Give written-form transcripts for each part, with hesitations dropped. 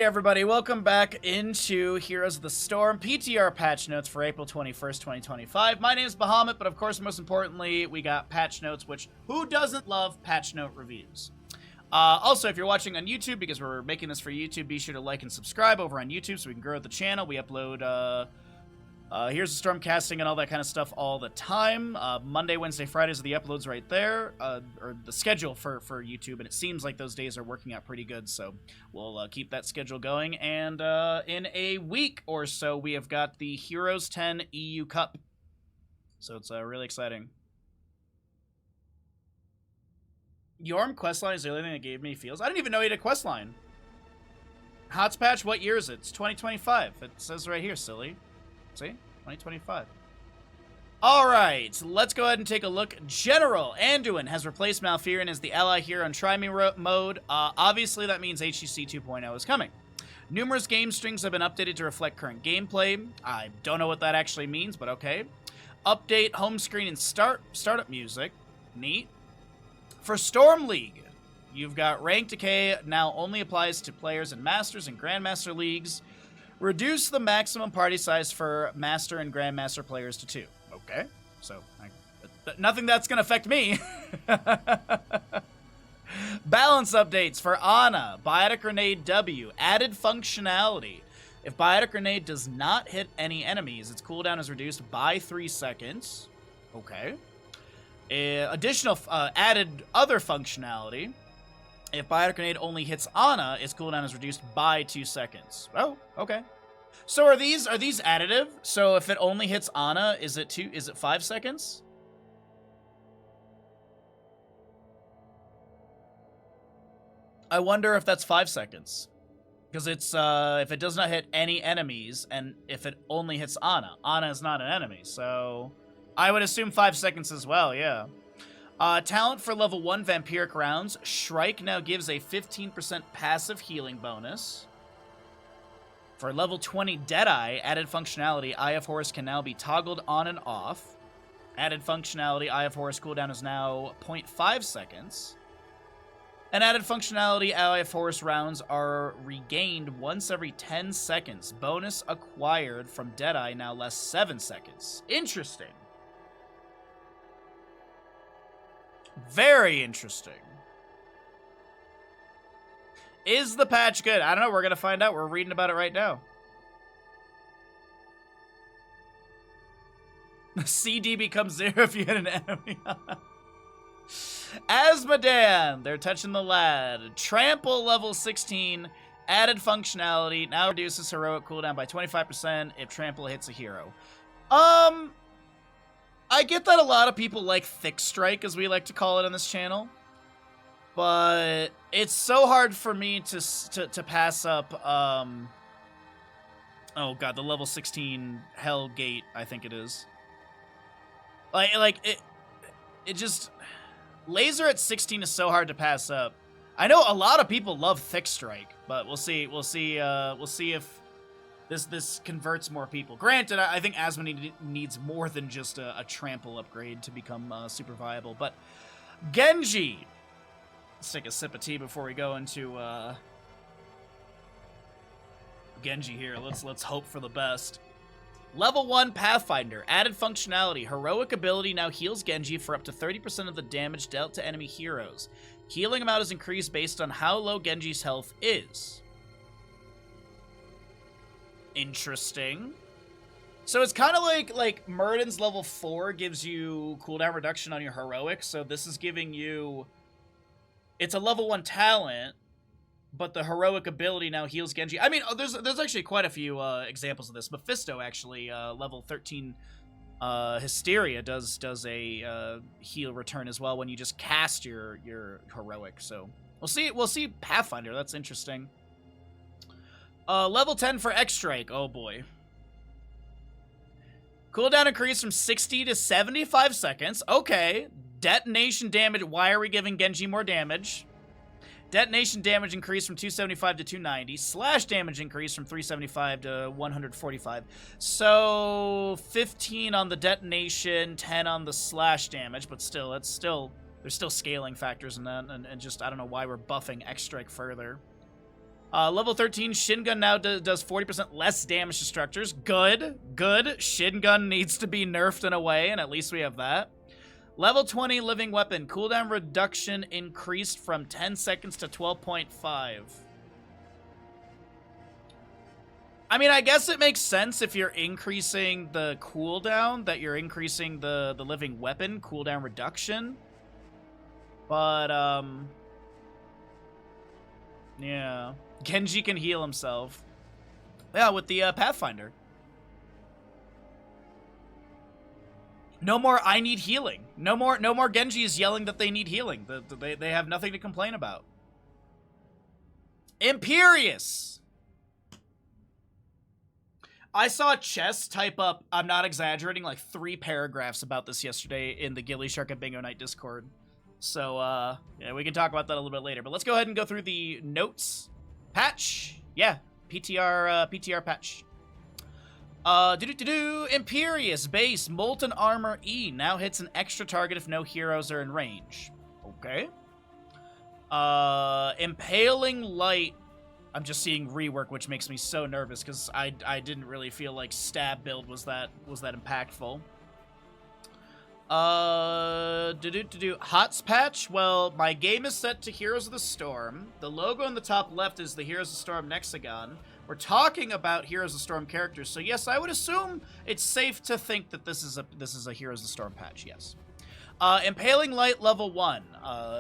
Hey everybody, welcome back into Heroes of the Storm PTR patch notes for April 21st, 2025. My name is Bahamut, but of course, most importantly, we got patch notes, which who doesn't love patch note reviews? Also, if you're watching on YouTube, because we're making this for YouTube, be sure to like and subscribe over on YouTube so we can grow the channel. We upload Here's the Storm casting and all that kind of stuff all the time. Monday, Wednesday, Fridays are the uploads right there, or the schedule for YouTube, and it seems like those days are working out pretty good, so we'll keep that schedule going. And in a week or so, we have got the Heroes 10 EU Cup, so it's really exciting. Yorm questline is the only thing that gave me feels. I didn't even know he had a questline. Hots patch, what year is it? It's 2025. It says right here, silly. See? 2025. Alright, let's go ahead and take a look. General Anduin has replaced Malfurion as the ally hero in Try Me mode. Obviously, that means HCC 2.0 is coming. Numerous game strings have been updated to reflect current gameplay. I don't know what that actually means, but okay. Update home screen and startup music. Neat. For Storm League, you've got rank decay now only applies to players in Masters and Grandmaster leagues. Reduce the maximum party size for Master and Grandmaster players to 2. Okay, so nothing that's going to affect me. Balance updates for Ana. Biotic Grenade W. Added functionality. If Biotic Grenade does not hit any enemies, its cooldown is reduced by 3 seconds. Okay. Additional added other functionality. If Biotic Grenade only hits Ana, its cooldown is reduced by 2 seconds. Oh, okay. So are these additive? So if it only hits Ana, is it 5 seconds? I wonder if that's 5 seconds. Because it's if it does not hit any enemies, and if it only hits Ana. Ana is not an enemy, so I would assume 5 seconds as well, yeah. Talent for level 1 Vampiric rounds. Shrike now gives a 15% passive healing bonus. For level 20 Deadeye, added functionality, Eye of Horus can now be toggled on and off. Added functionality, Eye of Horus cooldown is now 0.5 seconds. And added functionality, Eye of Horus rounds are regained once every 10 seconds. Bonus acquired from Deadeye now lasts 7 seconds. Interesting. Very interesting. Is the patch good? I don't know. We're going to find out. We're reading about it right now. CD becomes 0 if you hit an enemy. Asmodan. They're touching the lad. Trample level 16. Added functionality. Now reduces heroic cooldown by 25% if Trample hits a hero. I get that a lot of people like Thick Strike, as we like to call it on this channel. But it's so hard for me to pass up, oh god, the level 16 Hell Gate, I think it is. It just... Laser at 16 is so hard to pass up. I know a lot of people love Thick Strike, but we'll see if this converts more people. Granted, I think Asmodee needs more than just a trample upgrade to become super viable, but Genji... Let's take a sip of tea before we go into Genji here. Let's hope for the best. Level 1 Pathfinder. Added functionality. Heroic ability now heals Genji for up to 30% of the damage dealt to enemy heroes. Healing amount is increased based on how low Genji's health is. Interesting. So it's kind of like Murden's level 4 gives you cooldown reduction on your heroic, so this is giving you... It's a level 1 talent, but the heroic ability now heals Genji. I mean, there's actually quite a few examples of this. Mephisto, actually, level 13 Hysteria does a heal return as well when you just cast your heroic. So we'll see Pathfinder. That's interesting. Level 10 for X-Strike. Oh boy. Cooldown increased from 60 to 75 seconds. Okay. Detonation damage. Why are we giving Genji more damage? Detonation damage increased from 275 to 290. Slash damage increased from 375 to 145. So 15 on the detonation, 10 on the slash damage, but still, there's still scaling factors in that, and just I don't know why we're buffing X-Strike further. Level 13, Shin Gun now does 40% less damage to structures. Good, good. Shin Gun needs to be nerfed in a way, and at least we have that. Level 20, Living Weapon. Cooldown reduction increased from 10 seconds to 12.5. I mean, I guess it makes sense if you're increasing the cooldown, that you're increasing the Living Weapon cooldown reduction. But, yeah. Genji can heal himself. Yeah, with the Pathfinder. No more I need healing. No more Genji is yelling that they need healing. They have nothing to complain about. Imperious! I saw Chess type up, I'm not exaggerating, like 3 paragraphs about this yesterday in the Gilly Shark and Bingo Night Discord. So, yeah, we can talk about that a little bit later. But let's go ahead and go through the notes. Patch. Yeah, PTR patch. Imperious base Molten Armor E now hits an extra target if no heroes are in range. Okay. Impaling Light. I'm just seeing rework, which makes me so nervous because I didn't really feel like stab build was that impactful. Hots patch. Well, my game is set to Heroes of the Storm. The logo on the top left is the Heroes of the Storm Nexagon. We're talking about Heroes of the Storm characters, so yes, I would assume it's safe to think that this is a Heroes of the Storm patch. Yes. Impaling Light level 1.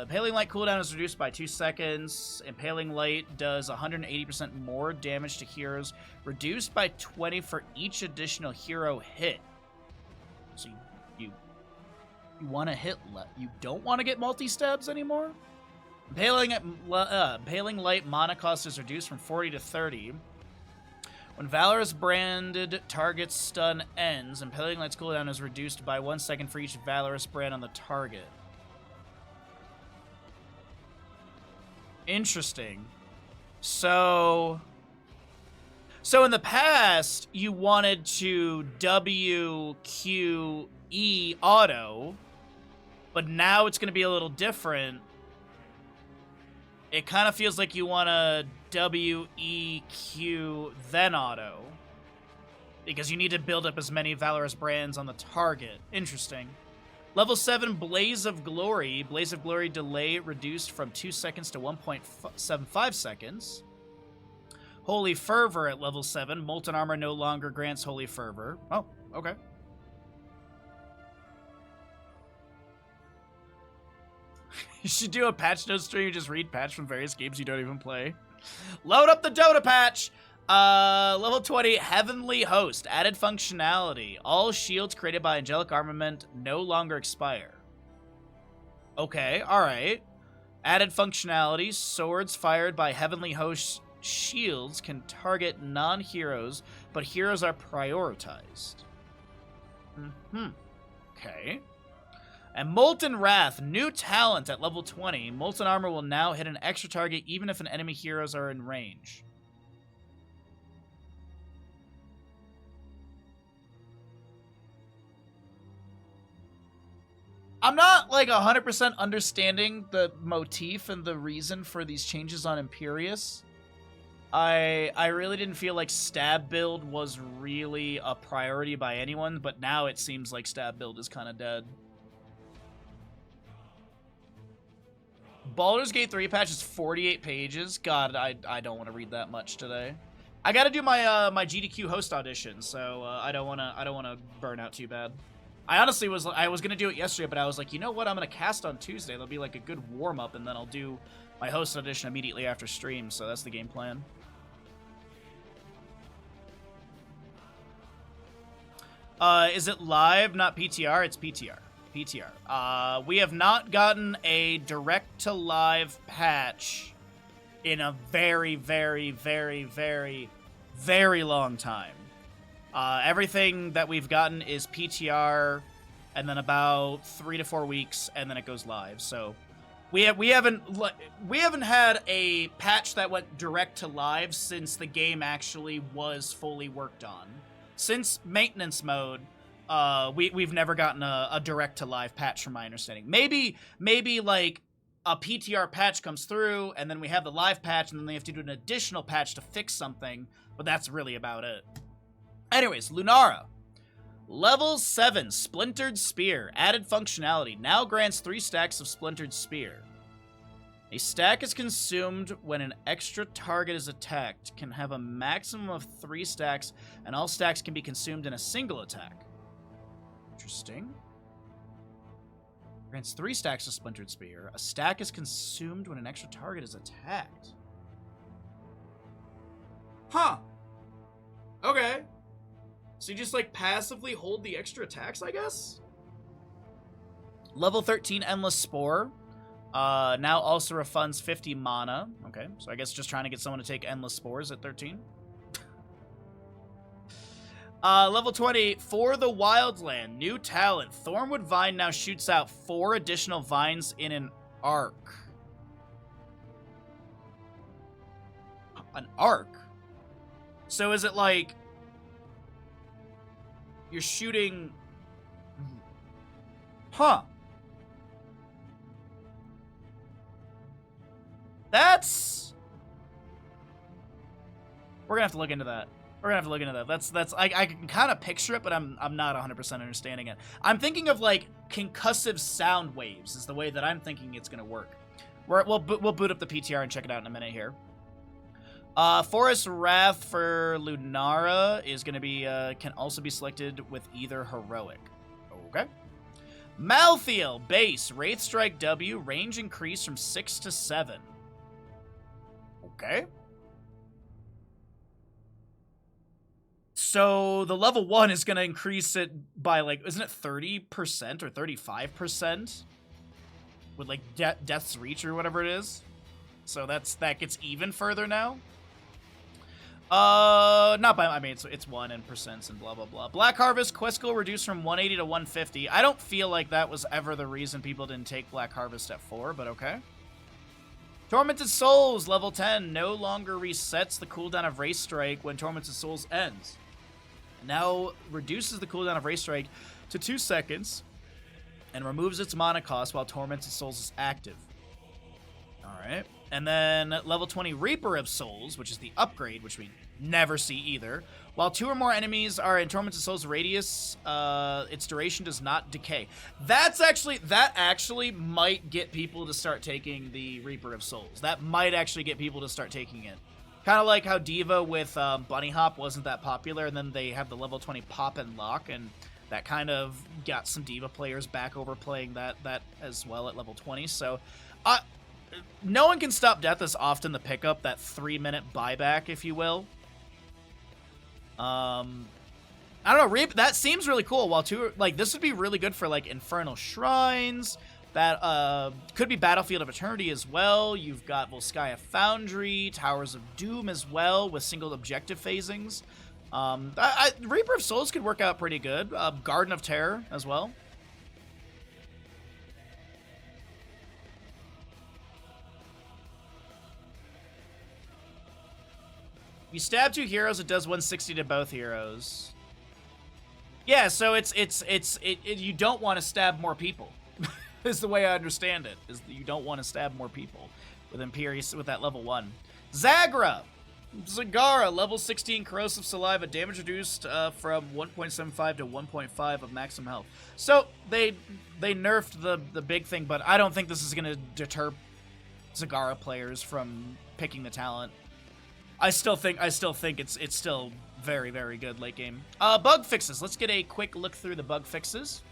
Impaling Light cooldown is reduced by 2 seconds. Impaling Light does 180% more damage to heroes, reduced by 20 for each additional hero hit. So you want to hit you don't want to get multi-stabs anymore? Impaling Light mana cost is reduced from 40 to 30. When Valorous branded target's stun ends, Impaling Light's cooldown is reduced by 1 second for each Valorous brand on the target. Interesting. So in the past, you wanted to WQE auto, but now it's going to be a little different. It kind of feels like you want to WEQ then auto, because you need to build up as many Valorous brands on the target. Interesting. Level 7, Blaze of Glory. Blaze of Glory delay reduced from 2 seconds to 1.75 seconds. Holy Fervor at level 7. Molten Armor no longer grants Holy Fervor. Oh, okay. You should do a patch notes stream. You just read patch from various games you don't even play. Load up the Dota patch! Level 20, Heavenly Host. Added functionality. All shields created by Angelic Armament no longer expire. Okay, alright. Added functionality. Swords fired by Heavenly Host shields can target non-heroes, but heroes are prioritized. Okay. And Molten Wrath, new talent at level 20. Molten Armor will now hit an extra target even if an enemy heroes are in range. I'm not, like, 100% understanding the motif and the reason for these changes on Imperious. I really didn't feel like stab build was really a priority by anyone, but now it seems like stab build is kind of dead. Baldur's Gate 3 patch is 48 pages. God, I don't want to read that much today. I got to do my my GDQ host audition, so I don't want to burn out too bad. I honestly was gonna do it yesterday, but I was like, you know what? I'm gonna cast on Tuesday. That'll be like a good warm up, and then I'll do my host audition immediately after stream. So that's the game plan. Is it live? Not PTR. It's PTR. PTR. We have not gotten a direct-to-live patch in a very, very, very, very, very long time. Everything that we've gotten is PTR, and then about 3 to 4 weeks, and then it goes live. So we haven't had a patch that went direct to live since the game actually was fully worked on. Since maintenance mode, we've never gotten a direct to live patch, from my understanding. Maybe like a PTR patch comes through, and then we have the live patch, and then they have to do an additional patch to fix something, but that's really about it. Anyways, Lunara. Level 7, Splintered Spear. Added functionality. Now grants 3 stacks of Splintered Spear. A stack is consumed when an extra target is attacked. Can have a maximum of 3 stacks, and all stacks can be consumed in a single attack. Interesting. Grants 3 stacks of Splintered Spear. A stack is consumed when an extra target is attacked. Huh. Okay. So you just, like, passively hold the extra attacks, I guess? Level 13, Endless Spore. Now also refunds 50 mana. Okay, so I guess just trying to get someone to take Endless Spores at 13. Level 20, For the Wildland. New talent. Thornwood Vine now shoots out 4 additional vines in an arc. An arc? So is it like... You're shooting... Huh. That's... We're gonna have to look into that. We're gonna have to look into that. That's I can kind of picture it, but I'm not 100% understanding it. I'm thinking of, like, concussive sound waves is the way that I'm thinking it's gonna work. We'll boot up the PTR and check it out in a minute here. Forest Wrath for Lunara is going to be, can also be selected with either Heroic. Okay. Malthael, base, Wraith Strike W, range increase from 6 to 7. Okay. So the level 1 is going to increase it by, like, isn't it 30% or 35%? With, like, Death's Reach or whatever it is. So that gets even further now. Not by, I mean, it's 1 in percents and blah, blah, blah. Black Harvest, quest goal reduced from 180 to 150. I don't feel like that was ever the reason people didn't take Black Harvest at 4, but okay. Tormented Souls, level 10, no longer resets the cooldown of Wraith Strike when Tormented Souls ends. Now reduces the cooldown of Wraith Strike to 2 seconds and removes its mana cost while Tormented Souls is active. Alright. And then level 20 Reaper of Souls, which is the upgrade, which we never see either. While 2 or more enemies are in Tormented Souls radius, its duration does not decay. That actually might get people to start taking the Reaper of Souls. That might actually get people to start taking it. Kind of like how Diva with Bunny Hop wasn't that popular, and then they have the level 20 Pop and Lock, and that kind of got some Diva players back over playing that as well at level 20. So, no one can stop death is often the pickup, that 3-minute buyback, if you will. I don't know, that seems really cool. While this would be really good for, like, Infernal Shrines. That could be Battlefield of Eternity as well. You've got Volskaya Foundry, Towers of Doom as well, with single objective phasings. Reaper of Souls could work out pretty good. Garden of Terror as well. You stab 2 heroes, it does 160 to both heroes. Yeah, so you don't want to stab more people. Is the way I understand it. Is that you don't want to stab more people with Imperius with that level 1. Zagra, Zagara, level 16 corrosive saliva, damage reduced from 1.75 to 1.5 of maximum health. So they nerfed the big thing, but I don't think this is gonna deter Zagara players from picking the talent. I still think it's still very, very good late game. Bug fixes. Let's get a quick look through the bug fixes.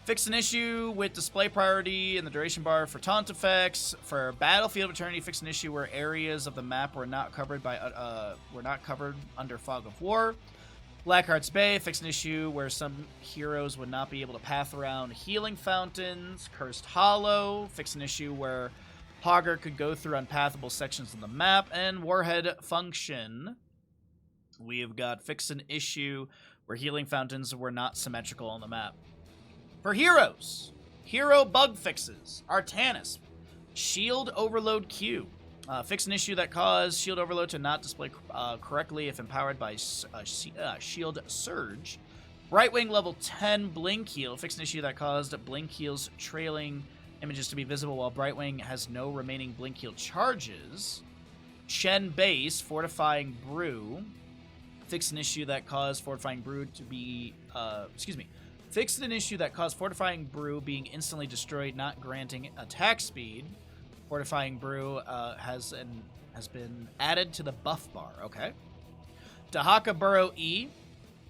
Fix an issue with display priority in the duration bar for taunt effects. For Battlefield of Eternity, fix an issue where areas of the map were not covered under Fog of War. Blackheart's Bay, fix an issue where some heroes would not be able to path around healing fountains. Cursed Hollow, fix an issue where Hogger could go through unpathable sections of the map. And Warhead Function, we've got fix an issue where healing fountains were not symmetrical on the map. For heroes, hero bug fixes. Artanis, shield overload Q. Fix an issue that caused shield overload to not display correctly if empowered by shield surge. Brightwing level 10 blink heal. Fix an issue that caused blink heals trailing images to be visible while Brightwing has no remaining blink heal charges. Chen Base, Fortifying Brew. Fixed an issue that caused Fortifying Brew to be, fixed an issue that caused Fortifying Brew being instantly destroyed, not granting attack speed. Fortifying Brew has been added to the buff bar. Okay. Dahaka Burrow E.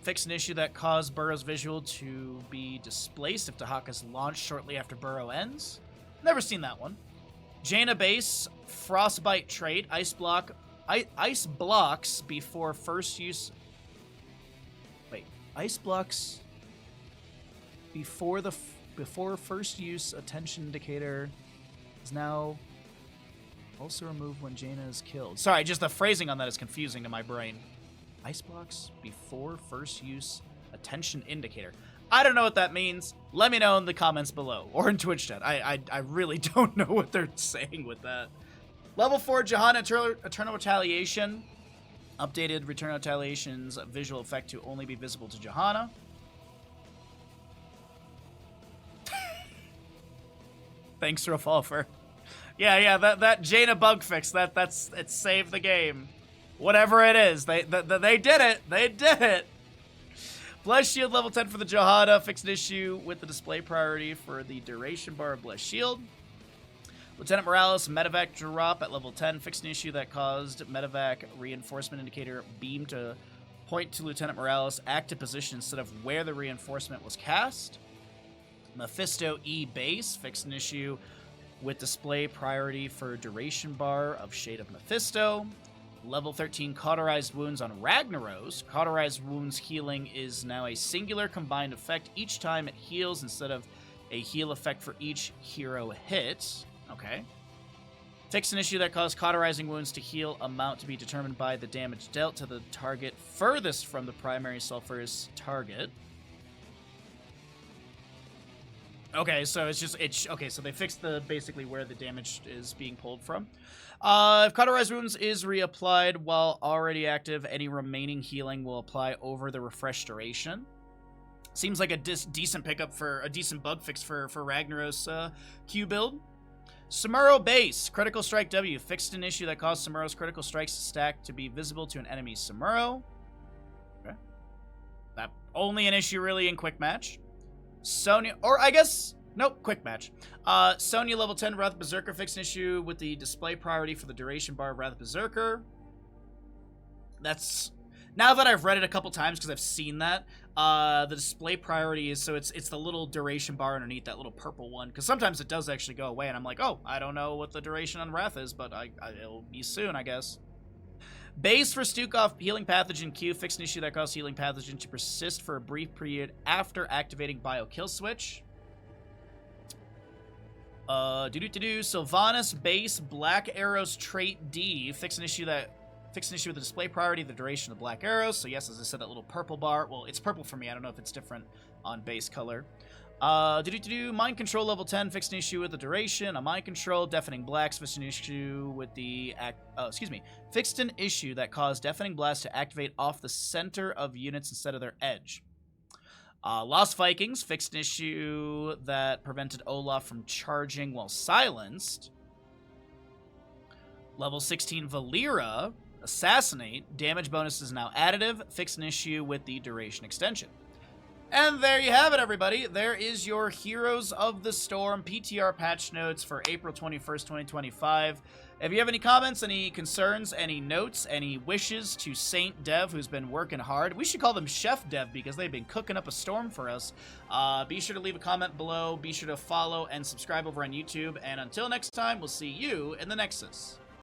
Fix an issue that caused Burrow's visual to be displaced if Dahaka's launched shortly after Burrow ends. Never seen that one. Jaina Base, Frostbite trait, Ice blocks before first use. Wait, Ice blocks before first use. Attention indicator is now also removed when Jaina is killed. Sorry, just the phrasing on that is confusing to my brain. Ice blocks before first use. Attention indicator. I don't know what that means. Let me know in the comments below or in Twitch chat. I really don't know what they're saying with that. Level 4 Johanna Eternal Retaliation. Updated Return Retaliation's visual effect to only be visible to Johanna. Thanks, Rafalfer. Yeah, that Jaina bug fix, it saved the game. Whatever it is, they did it. They did it. Blessed Shield level 10 for the Johanna. Fixed an issue with the display priority for the duration bar of Blessed Shield. Lieutenant Morales medevac drop at level 10. Fixed an issue that caused medevac reinforcement indicator beam to point to Lieutenant Morales' active position instead of where the reinforcement was cast. Mephisto E base. Fixed an issue with display priority for duration bar of Shade of Mephisto. Level 13 Cauterized Wounds on Ragnaros. Cauterized Wounds healing is now a singular combined effect each time it heals instead of a heal effect for each hero hit. Okay. Fix an issue that caused Cauterizing Wounds to heal amount to be determined by the damage dealt to the target furthest from the primary sulfurous target. Okay, so so they fixed basically where the damage is being pulled from. If Cauterized Wounds is reapplied while already active, any remaining healing will apply over the refresh duration. Seems like a decent pickup for a decent bug fix for Ragnaros Q build. Samuro Base, Critical Strike W. Fixed an issue that caused Samuro's critical strikes to stack to be visible to an enemy's Samuro. Okay. That only an issue really in Quick Match. Sonya, or I guess, nope, Quick Match. Sonya level 10 Wrath Berserker. Fixed an issue with the display priority for the duration bar of Wrath Berserker. That's, now that I've read it a couple times because I've seen that, the display priority is, so it's the little duration bar underneath that little purple one, because sometimes it does actually go away, and I'm like, oh, I don't know what the duration on Wrath is, but it'll be soon, I guess. Base for Stukov Healing Pathogen Q. Fixed an issue that caused Healing Pathogen to persist for a brief period after activating Bio Kill Switch. Sylvanas Base Black Arrows Trait D. Fixed an issue with the display priority, the duration of the Black Arrows. So yes, as I said, that little purple bar. Well, it's purple for me. I don't know if it's different on base color. Mind Control level 10. Fixed an issue with the duration. A Mind Control Deafening Blast. Fixed an issue with the fixed an issue that caused Deafening Blast to activate off the center of units instead of their edge. Lost Vikings. Fixed an issue that prevented Olaf from charging while silenced. Level 16 Valera. Assassinate. Damage bonus is now additive. Fixed an issue with the duration extension. And there you have it, everybody. There is your Heroes of the Storm PTR patch notes for April 21st, 2025. If you have any comments, any concerns, any notes, any wishes to Saint Dev, who's been working hard. We should call them Chef Dev because they've been cooking up a storm for us. Be sure to leave a comment below. Be sure to follow and subscribe over on YouTube. And until next time, we'll see you in the Nexus.